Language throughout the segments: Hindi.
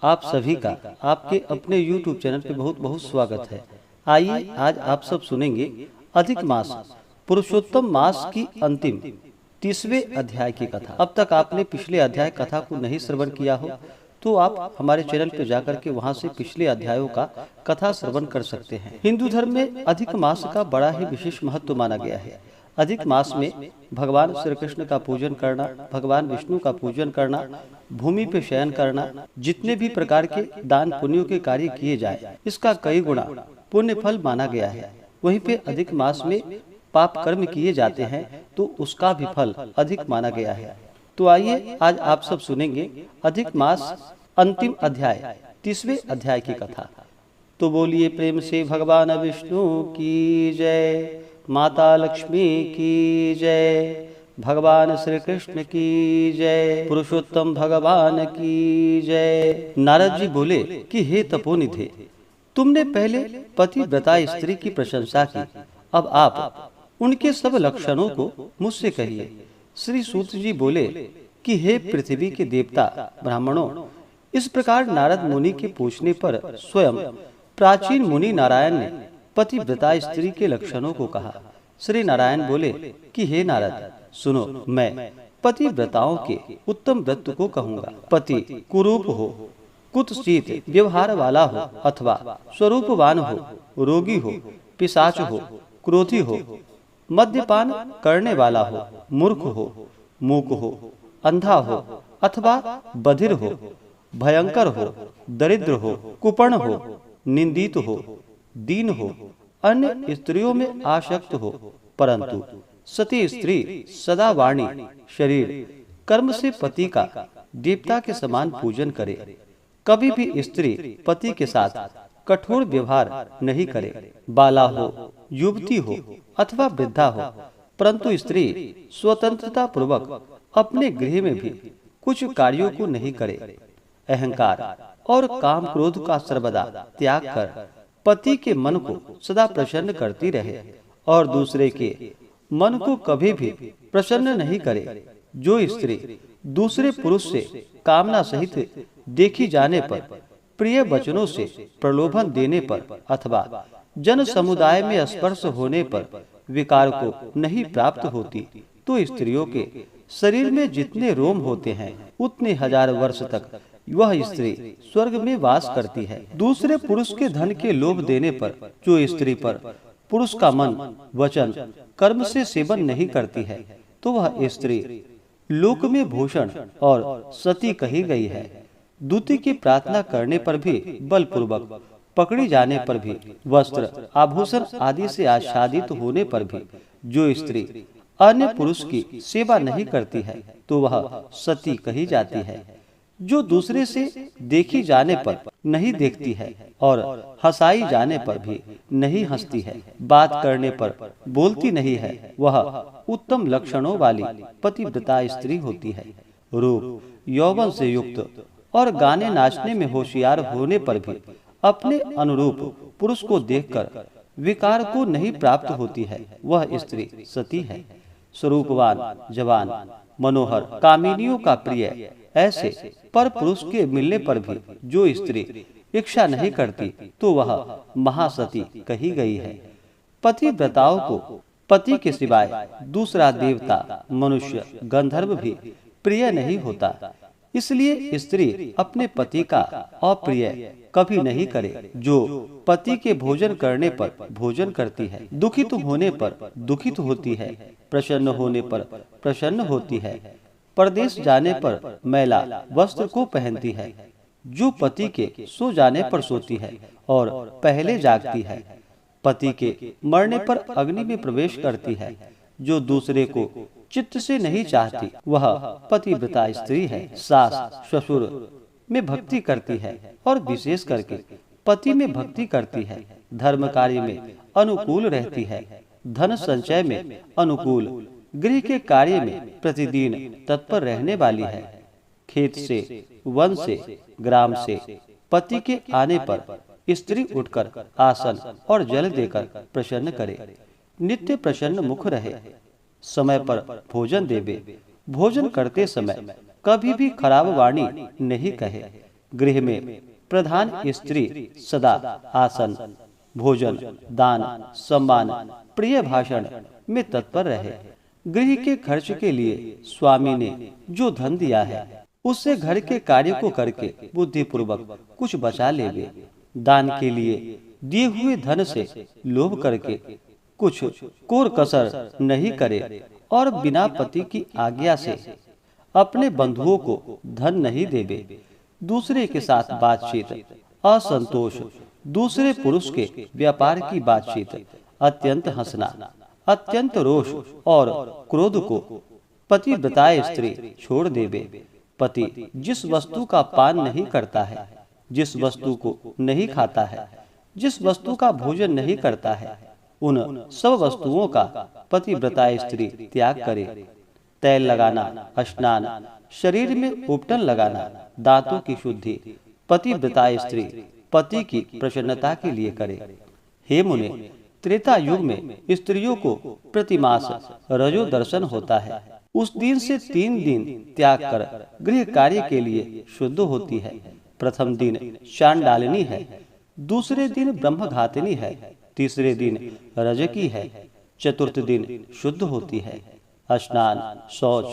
आप सभी का आपके अपने YouTube चैनल पे बहुत बहुत स्वागत है। आइए आज आप सब सुनेंगे अधिक मास पुरुषोत्तम मास की अंतिम 30वें अध्याय की कथा। अब तक आपने पिछले अध्याय कथा को नहीं श्रवण किया हो तो आप हमारे चैनल पे जाकर के वहां से पिछले अध्यायों का कथा श्रवण कर सकते हैं। हिंदू धर्म में अधिक मास का बड़ा ही विशेष महत्व माना गया है। अधिक मास में भगवान श्री कृष्ण का पूजन करना, भगवान विष्णु का पूजन करना, भूमि पे शयन करना, जितने भी प्रकार के दान पुण्यों के कार्य किए जाए इसका कई गुना पुण्य फल माना गया है। वहीं पे अधिक मास में पाप कर्म किए जाते हैं तो उसका भी फल अधिक माना गया है। तो आइए आज आप सब सुनेंगे अधिक मास अंतिम अध्याय 30वें अध्याय की कथा। तो बोलिए प्रेम से भगवान विष्णु की जय, माता लक्ष्मी की जय, भगवान श्री कृष्ण की जय, पुरुषोत्तम भगवान की जय। नारद जी बोले कि हे तपोनिधे, तुमने पहले पतिव्रता स्त्री की प्रशंसा की, अब आप उनके सब लक्षणों को मुझसे कहिए। श्री सूत जी बोले कि हे पृथ्वी के देवता ब्राह्मणों, इस प्रकार नारद मुनि के पूछने पर स्वयं प्राचीन मुनि नारायण ने पतिव्रता स्त्री के लक्षणों को कहा। श्री नारायण बोले कि हे नारद सुनो, मैं पतिव्रताओं के उत्तम व्रत को कहूँगा। पति कुरूप हो, कुत्सित व्यवहार वाला हो अथवा स्वरूपवान हो, रोगी हो, पिशाच हो, क्रोधी हो, मद्यपान करने वाला हो, मूर्ख हो, मूक हो, अंधा हो अथवा बधिर हो, भयंकर हो, दरिद्र हो, कुपर्ण हो, निंदित हो, दीन हो, अन्य स्त्रियों में आसक्त हो, परंतु सती स्त्री सदा वाणी शरीर कर्म से पति का देवता के समान पूजन करे। कभी भी स्त्री पति के साथ कठोर व्यवहार नहीं करे। बाला हो, युवती हो अथवा वृद्धा हो, परंतु स्त्री स्वतंत्रता पूर्वक अपने गृह में भी कुछ कार्यों को नहीं करे। अहंकार और काम क्रोध का सर्वदा त्याग कर पति के मन को सदा प्रसन्न करती रहे और दूसरे के मन को कभी भी प्रसन्न नहीं करे। जो स्त्री दूसरे पुरुष से कामना सहित देखी जाने पर, प्रिय वचनों से प्रलोभन देने पर अथवा जन समुदाय में स्पर्श होने पर विकार को नहीं प्राप्त होती, तो स्त्रियों के शरीर में जितने रोम होते हैं उतने हजार वर्ष तक वह स्त्री स्वर्ग में वास करती है। दूसरे पुरुष के धन के लोभ देने पर जो स्त्री पर पुरुष का मन वचन कर्म से सेवन नहीं करती है, तो वह स्त्री लोक में भूषण और सती कही गई है। दूती की प्रार्थना करने पर भी, बलपूर्वक पकड़ी जाने पर भी, वस्त्र आभूषण आदि से आच्छादित होने पर भी जो स्त्री अन्य पुरुष की सेवा नहीं करती है तो वह सती कही जाती है। जो दूसरे से देखी जाने पर नहीं देखती है और हंसाई जाने पर भी नहीं हंसती है, बात करने पर बोलती नहीं है, वह उत्तम लक्षणों वाली पतिव्रता स्त्री होती है। रूप यौवन से युक्त और गाने नाचने में होशियार होने पर भी अपने अनुरूप पुरुष को देखकर विकार को नहीं प्राप्त होती है, वह स्त्री सती है। स्वरूपवान, जवान, मनोहर, कामिनियों का प्रिय ऐसे पर पुरुष के मिलने पर भी जो स्त्री इच्छा नहीं करती तो वह महासती कही गई है। पतिव्रताओं को पति के सिवाय दूसरा देवता, मनुष्य, गंधर्व भी प्रिय नहीं होता। इसलिए स्त्री अपने पति का अप्रिय कभी नहीं करे। जो पति के भोजन करने पर भोजन करती है, दुखित होने पर दुखित होती है, प्रसन्न होने पर प्रसन्न होती है, परदेश जाने पर मैला वस्त्र को पहनती है, जो पति के सो जाने पर सोती है और पहले जागती है, पति के मरने पर अग्नि में प्रवेश करती है, जो दूसरे को चित्त से नहीं चाहती वह पतिव्रता स्त्री है। सास ससुर में भक्ति करती है और विशेष करके पति में भक्ति करती है, धर्म कार्य में अनुकूल रहती है, धन संचय में अनुकूल, गृह के कार्य में प्रतिदिन तत्पर रहने वाली है। खेत से, वन से, ग्राम से पति के आने पर स्त्री उठकर आसन और जल देकर प्रसन्न करे, नित्य प्रसन्न मुख रहे, समय पर भोजन देवे, भोजन करते समय कभी भी खराब वाणी नहीं कहे, गृह में प्रधान स्त्री सदा आसन, भोजन, दान, सम्मान, प्रिय भाषण में तत्पर रहे। गृह के खर्च के लिए स्वामी ने जो धन दिया है उससे घर के कार्य को करके बुद्धिपूर्वक कुछ बचा लेवे। दान के लिए दिए हुए धन से लोभ करके कुछ कोर कसर नहीं करे और बिना पति की आज्ञा से अपने बंधुओं को धन नहीं देवे। दूसरे के साथ बातचीत, असंतोष, दूसरे पुरुष के व्यापार की बातचीत, अत्यंत हंसना, अत्यंत रोष और क्रोध को पतिव्रता स्त्री छोड़ देवे। पति जिस वस्तु का पान नहीं करता है, जिस वस्तु को नहीं खाता है, जिस वस्तु का भोजन नहीं करता है, उन सब वस्तुओं का पतिव्रता स्त्री त्याग करे। तैल लगाना, स्नान, शरीर में उपटन लगाना, दांतों की शुद्धि पतिव्रता स्त्री पति की प्रसन्नता के लिए करे। हे मुने, त्रेता युग में स्त्रियों को प्रतिमास रजो दर्शन होता है। उस दिन से 3 दिन त्याग कर गृह कार्य के लिए शुद्ध होती है। प्रथम दिन चांडालिनी है, दूसरे दिन ब्रह्मघातिनी है, तीसरे दिन रजकी है, चतुर्थ दिन शुद्ध होती है। स्नान, शौच,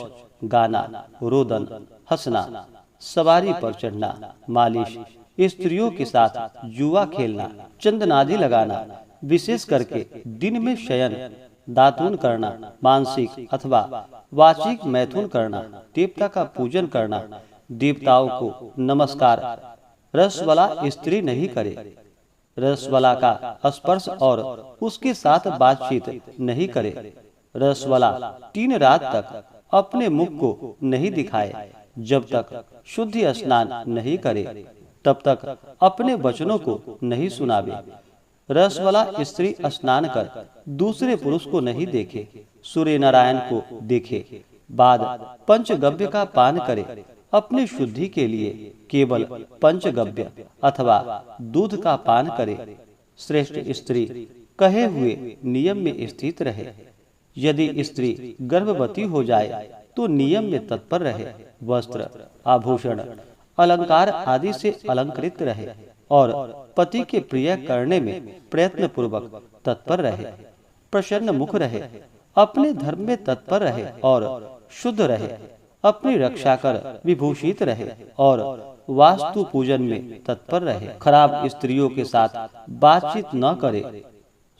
गाना, रोदन, हंसना, सवारी पर चढ़ना, मालिश, स्त्रियों के साथ जुआ खेलना, चंदनादि लगाना, विशेष करके दिन में शयन, दातून करना, मानसिक अथवा वाचिक मैथुन करना, देवता का पूजन करना, देवताओं को नमस्कार, रस वाला स्त्री नहीं करे, रस वाला का स्पर्श और उसके साथ बातचीत नहीं करे, रस वाला 3 रात तक अपने मुख को नहीं दिखाए, जब तक शुद्धि स्नान नहीं करे तब तक अपने वचनों को नहीं सुनावे। रस वाला स्त्री स्नान कर दूसरे पुरुष को नहीं देखे, सूर्य नारायण को देखे, बाद पंचगव्य का पान करे। अपनी शुद्धि के लिए केवल पंचगव्य अथवा दूध का पान करे। श्रेष्ठ स्त्री कहे हुए नियम में स्थित रहे। यदि स्त्री गर्भवती हो जाए तो नियम में तत्पर रहे। वस्त्र, आभूषण, अलंकार आदि से अलंकृत रहे और पति के प्रिय करने में प्रयत्न पूर्वक तत्पर रहे। प्रसन्न मुख रहे, अपने धर्म में तत्पर रहे और शुद्ध रहे। अपनी रक्षा कर विभूषित रहे और वास्तु पूजन में तत्पर रहे। खराब स्त्रियों के साथ बातचीत न करे।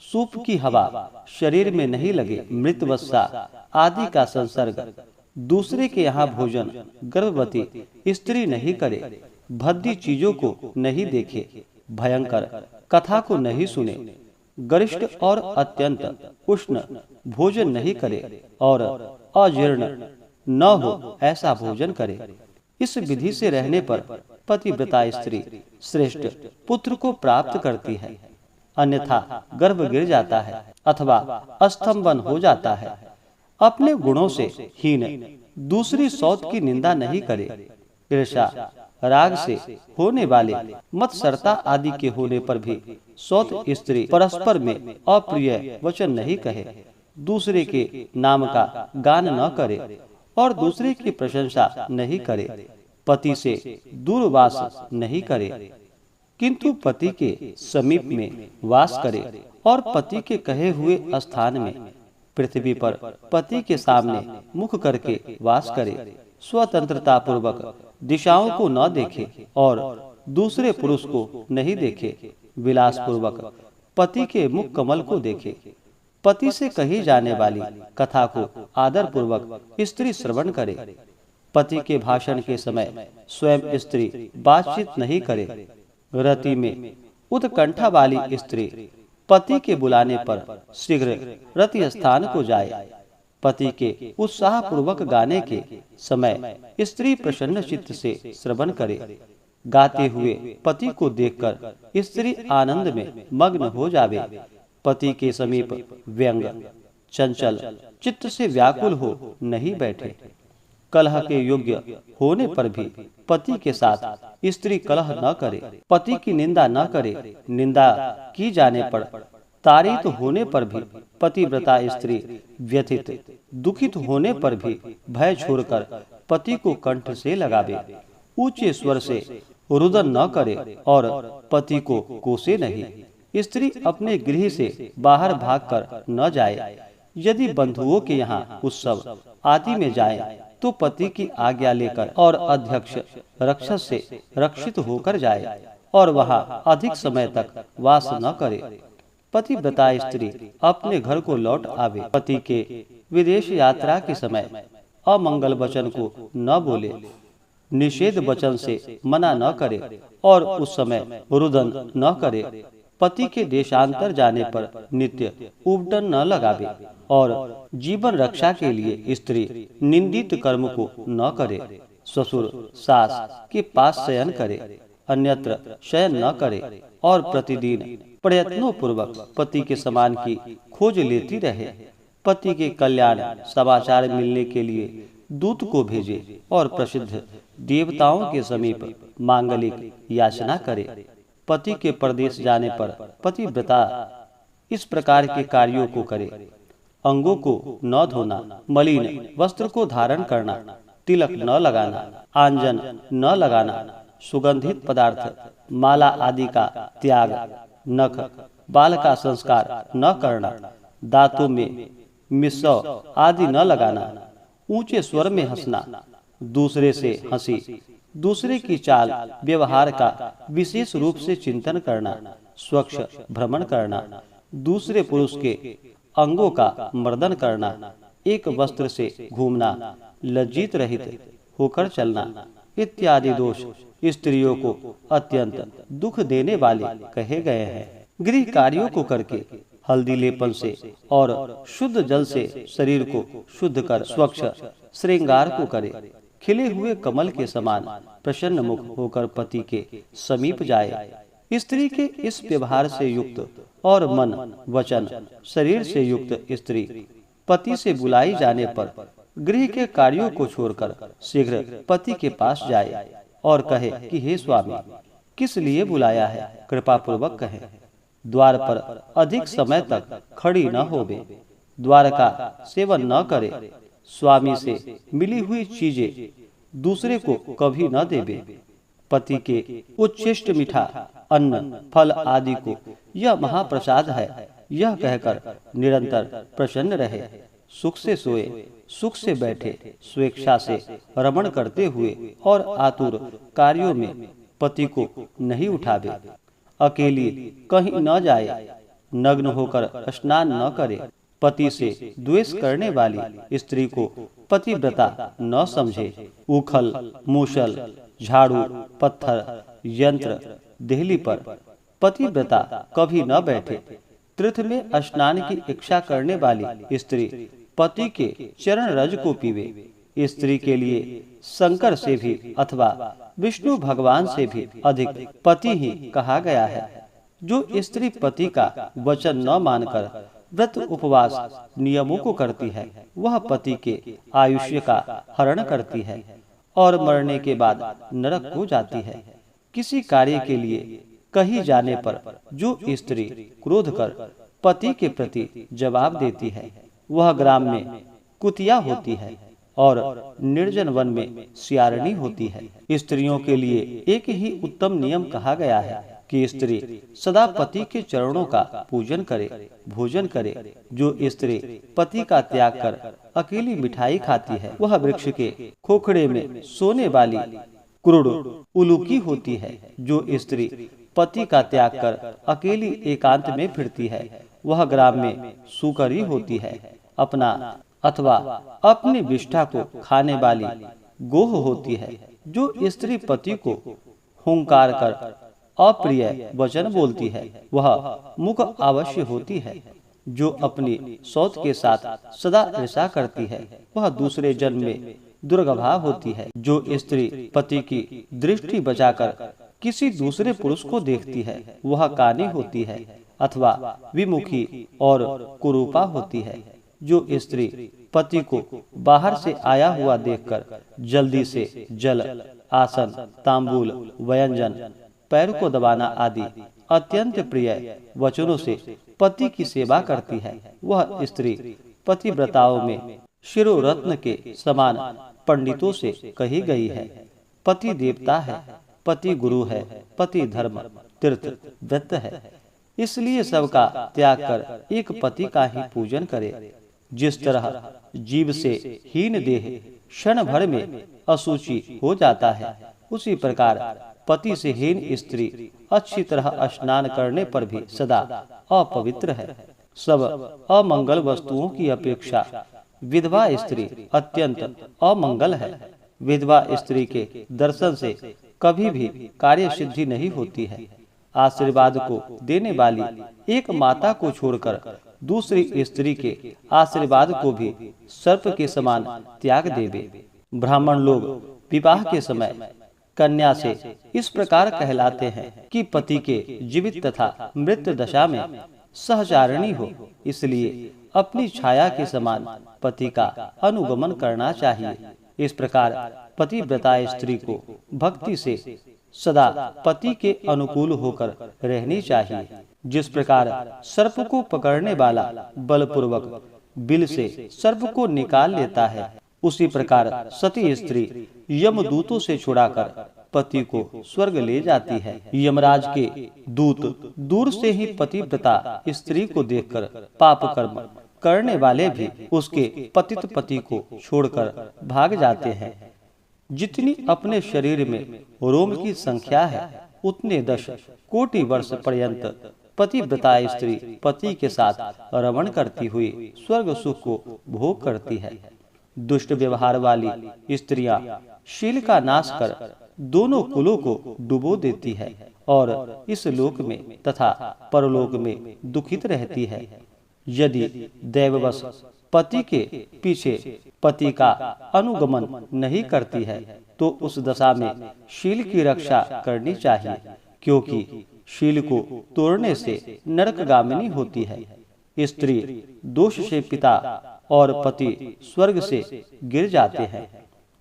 सूप की हवा शरीर में नहीं लगे। मृत वस्सा आदि का संसर्ग, दूसरे के यहाँ भोजन गर्भवती स्त्री नहीं करे। भद्दी चीजों को नहीं देखे। भयंकर कथा को नहीं सुने। गरिष्ठ और अत्यंत उष्ण भोजन नहीं करे और अजीर्ण न हो ऐसा भोजन करे। इस विधि से रहने पर पतिव्रता स्त्री श्रेष्ठ पुत्र को प्राप्त करती है, अन्यथा गर्भ गिर जाता है अथवा स्तंभन हो जाता है। अपने गुणों से हीन दूसरी सौत की निंदा नहीं करे। ईर्षा, राग से होने वाले मत्सरता आदि के होने पर भी सौत स्त्री परस्पर में अप्रिय वचन नहीं कहे। दूसरे के नाम का गान न करे और दूसरे की प्रशंसा नहीं करे। पति से दूरवास नहीं करे, किंतु पति के समीप में वास करे और पति के कहे हुए स्थान में पृथ्वी पर पति के सामने मुख करके वास करे। स्वतंत्रता पूर्वक दिशाओं को न देखे और दूसरे पुरुष को नहीं देखे। विलास पूर्वक पति के मुख कमल को देखे। पति से कही जाने वाली कथा को आदर पूर्वक स्त्री श्रवण करे। पति के भाषण के समय स्वयं स्त्री बातचीत नहीं करे। रति में उत्कंठा वाली स्त्री पति के बुलाने पर शीघ्र रति स्थान को जाए। पति के उत्साह पूर्वक गाने के समय स्त्री प्रसन्न चित्त से श्रवण करे। गाते हुए पति को देखकर स्त्री आनंद में मग्न हो जावे। पति के समीप व्यंग, चंचल चित्त से व्याकुल हो नहीं बैठे। कलह के योग्य होने पर भी पति के साथ स्त्री कलह न करे। पति की निंदा न करे। निंदा की जाने पर, ताड़ित होने पर भी पतिव्रता स्त्री व्यथित, दुखित होने पर भी भय छोड़कर पति को कंठ से लगावे। ऊंचे स्वर से रुदन न करे और पति को कोसे नहीं। स्त्री अपने गृह से बाहर भागकर न जाए। यदि बंधुओं के यहाँ उत्सव आदि में जाए तो पति की आज्ञा लेकर और अध्यक्ष राक्षस से रक्षित होकर जाए और वहाँ अधिक समय तक वास न करे। पतिव्रता स्त्री अपने घर को लौट आवे। पति के विदेश यात्रा के समय अमंगल वचन को न बोले, निषेध वचन से मना न करे और उस समय रुदन न करे। पति के देशांतर जाने पर नित्य उपटन न लगावे और जीवन रक्षा के लिए स्त्री निंदित कर्म को न करे। ससुर सास के पास शयन करे, अन्यत्र शयन न करे और प्रतिदिन प्रयत्नों पूर्वक पति के समान की खोज लेती रहे। पति के कल्याण समाचार मिलने के लिए दूत को भेजे और प्रसिद्ध देवताओं के समीप मांगलिक याचना करे। पति के परदेश जाने पर पतिव्रता इस प्रकार के कार्यों को करे: अंगों को न धोना, मलिन वस्त्र को धारण करना, तिलक न लगाना, आंजन न लगाना, सुगंधित पदार्थ माला आदि का त्याग, नख बाल का संस्कार न करना, दांतों में मिसौ आदि न लगाना, ऊंचे स्वर में हंसना, दूसरे से हंसी, दूसरे की चाल व्यवहार का विशेष रूप से चिंतन करना, स्वच्छ भ्रमण करना, दूसरे पुरुष के अंगों का मर्दन करना, एक वस्त्र से घूमना, लज्जित रहित होकर चलना इत्यादि दोष स्त्रियों को अत्यंत दुख देने वाले कहे गए हैं। गृह कार्यों को करके हल्दी लेपन से और शुद्ध जल से शरीर को शुद्ध कर स्वच्छ श्रृंगार को करे। खिले हुए कमल के समान प्रसन्न मुख होकर पति के समीप जाए। स्त्री के इस व्यवहार से युक्त और मन वचन शरीर से युक्त स्त्री पति से बुलाई जाने पर गृह के कार्यों को छोड़कर शीघ्र पति के पास जाए और कहे कि हे स्वामी, किस लिए बुलाया है, कृपा पूर्वक कहे। द्वार पर अधिक समय तक खड़ी न होवे, द्वार का सेवन न करे, स्वामी से मिली हुई चीजें दूसरे को कभी न देवे, पति के उच्छिष्ट मीठा अन्न फल आदि को यह महाप्रसाद है यह कहकर निरंतर प्रसन्न रहे, सुख से सोए, सुख से बैठे, स्वेच्छा से रमण करते हुए और आतुर कार्यों में पति को नहीं उठावे, अकेली कहीं न जाए, नग्न होकर स्नान न करे, पति से द्वेष करने वाली स्त्री को पतिव्रता न समझे, उखल मूसल झाड़ू पत्थर यंत्र देहली पर पतिव्रता कभी न बैठे, तीर्थ में स्नान की इच्छा करने वाली स्त्री पति के चरण रज को पीवे। स्त्री के लिए शंकर से भी अथवा विष्णु भगवान से भी अधिक पति ही कहा गया है। जो स्त्री पति का वचन न मानकर व्रत उपवास नियमों को करती है वह पति के आयुष्य का हरण करती है और मरने के बाद नरक को जाती है। किसी कार्य के लिए कहीं जाने पर जो स्त्री क्रोध कर पति के प्रति जवाब देती है वह ग्राम में कुतिया होती है और निर्जन वन में सियारनी होती है। स्त्रियों के लिए एक ही उत्तम नियम कहा गया है कि स्त्री सदा पति के चरणों का पूजन करे, भोजन करे। जो स्त्री पति का त्याग कर अकेली मिठाई खाती है वह वृक्ष के खोखड़े में सोने वाली क्रूर उलूकी होती है। जो स्त्री पति का त्याग कर अकेली एकांत में फिरती है वह ग्राम में सुकरी होती है। अपना अथवा अपनी विष्ठा को खाने वाली गोह होती है। जो स्त्री पति को हुंकार कर अप्रिय वचन बोलती है वह मुख अवश्य होती है। जो अपनी सौत के साथ सदा ईर्षा करती है वह दूसरे जन्म में दुर्गभा होती है। जो स्त्री पति की दृष्टि बचाकर किसी दूसरे पुरुष को देखती है वह कानी होती है अथवा विमुखी और कुरूपा होती है। जो स्त्री पति को बाहर से आया हुआ देखकर जल्दी से जल, आसन, तांबूल, व्यंजन, पैर को दबाना आदि अत्यंत प्रिय वचनों से पति की सेवा करती है वह स्त्री पतिव्रताओं में शिरोरत्न के समान पंडितों से कही गई है। पति देवता है पति गुरु है, पति धर्म तीर्थ व्रत है। इसलिए सबका त्याग कर एक पति का ही पूजन करे। जिस तरह जीव से हीन देह क्षण भर में अशुचि हो जाता है, उसी प्रकार पति से हीन स्त्री अच्छी तरह स्नान करने पर भी सदा अपवित्र है। सब अमंगल वस्तुओं की अपेक्षा विधवा स्त्री अत्यंत अमंगल है। विधवा स्त्री के दर्शन से कभी भी कार्य सिद्धि नहीं होती है। आशीर्वाद को देने वाली एक माता को छोड़कर दूसरी स्त्री के आशीर्वाद को भी सर्प के समान त्याग देवे। ब्राह्मण लोग विवाह के समय कन्या से इस प्रकार कहलाते हैं कि पति के जीवित तथा मृत दशा में सहचारिणी हो। इसलिए अपनी छाया के समान पति का अनुगमन करना चाहिए। इस प्रकार पतिव्रता स्त्री को भक्ति से सदा पति के अनुकूल होकर रहनी चाहिए। जिस प्रकार सर्प को पकड़ने वाला बलपूर्वक बिल से सर्प को निकाल लेता है, उसी प्रकार सती स्त्री यमदूतों से छुड़ाकर पति को स्वर्ग ले जाती है। यमराज के दूत दूर से ही पतिव्रता स्त्री को देखकर पाप कर्म करने वाले भी उसके पतित पति को छोड़कर भाग जाते हैं। जितनी अपने शरीर में रोम की संख्या है, उतने 10 कोटि वर्ष पर्यंत पतिव्रता स्त्री पति के साथ रमण करती हुई स्वर्ग सुख को भोग करती है। दुष्ट व्यवहार वाली स्त्रियां शील का नाश कर दोनों कुलों को डुबो देती है और इस लोक में तथा परलोक में दुखित रहती है। यदि दैववश पति के पीछे पति का अनुगमन नहीं करती है, तो उस दशा में शील की रक्षा करनी चाहिए, क्योंकि शील को तोड़ने से नरकगामिनी होती है। स्त्री दोष से पिता और पति स्वर्ग से गिर जाते हैं।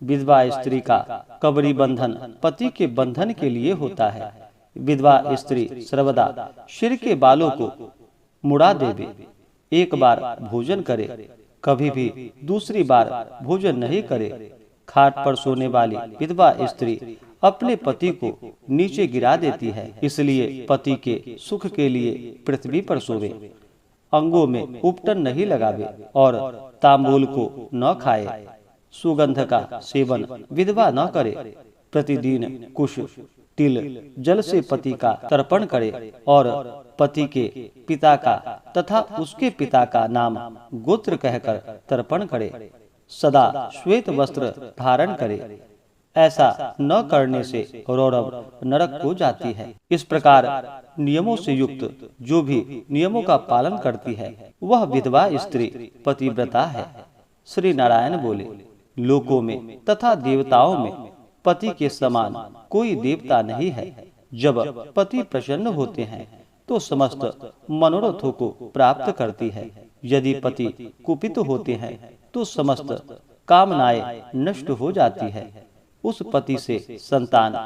विधवा स्त्री का कबरी बंधन पति के बंधन के लिए होता है। विधवा स्त्री सर्वदा सिर के बालों को मुड़ा देवे। एक बार भोजन करे, कभी भी दूसरी बार भोजन नहीं करे। खाट पर सोने वाली विधवा स्त्री अपने पति को नीचे गिरा देती है। इसलिए पति के सुख के लिए पृथ्वी पर सोवे, अंगों में उपटन नहीं लगावे और तांबूल को न खाए। सुगंध का सेवन विधवा न करे। प्रतिदिन कुश तिल जल से पति का तर्पण करे और पति के पिता का तथा उसके पिता का नाम गोत्र कहकर तर्पण करे। सदा श्वेत वस्त्र धारण करे। ऐसा न करने से रौरव नरक को जाती है। इस प्रकार नियमों से युक्त जो भी नियमों का पालन करती है, वह विधवा स्त्री पतिव्रता है। श्री नारायण बोले, लोकों में तथा देवताओं में पति के समान कोई देवता नहीं है। जब पति प्रसन्न होते हैं तो समस्त मनोरथों को प्राप्त करती है। यदि पति कुपित होते हैं तो समस्त कामनाएं नष्ट हो जाती है। उस पति से संतान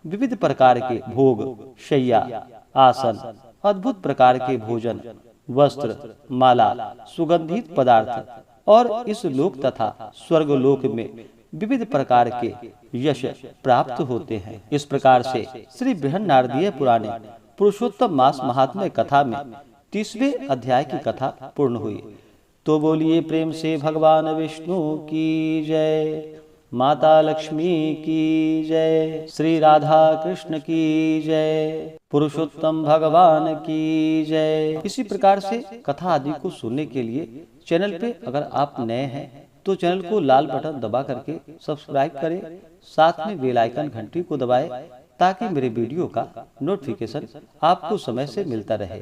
विविध प्रकार के भोग, शैया, आसन, अद्भुत प्रकार के भोजन, वस्त्र, माला, सुगंधित पदार्थ और इस लोक तथा स्वर्ग लोक में विविध प्रकार के यश प्राप्त होते हैं। इस प्रकार से श्री बृहन्नारदीय पुराणे पुरुषोत्तम मास महात्म्य कथा में 30वें अध्याय की कथा पूर्ण हुई। तो बोलिए प्रेम से भगवान विष्णु की जय, माता लक्ष्मी की जय, श्री राधा कृष्ण की जय, पुरुषोत्तम भगवान की जय। इसी प्रकार से कथा आदि को सुनने के लिए चैनल पे अगर आप नए हैं तो चैनल को लाल बटन दबा करके सब्सक्राइब करें, साथ में बेल आइकन घंटी को दबाएं ताकि मेरे वीडियो का नोटिफिकेशन आपको समय से मिलता रहे।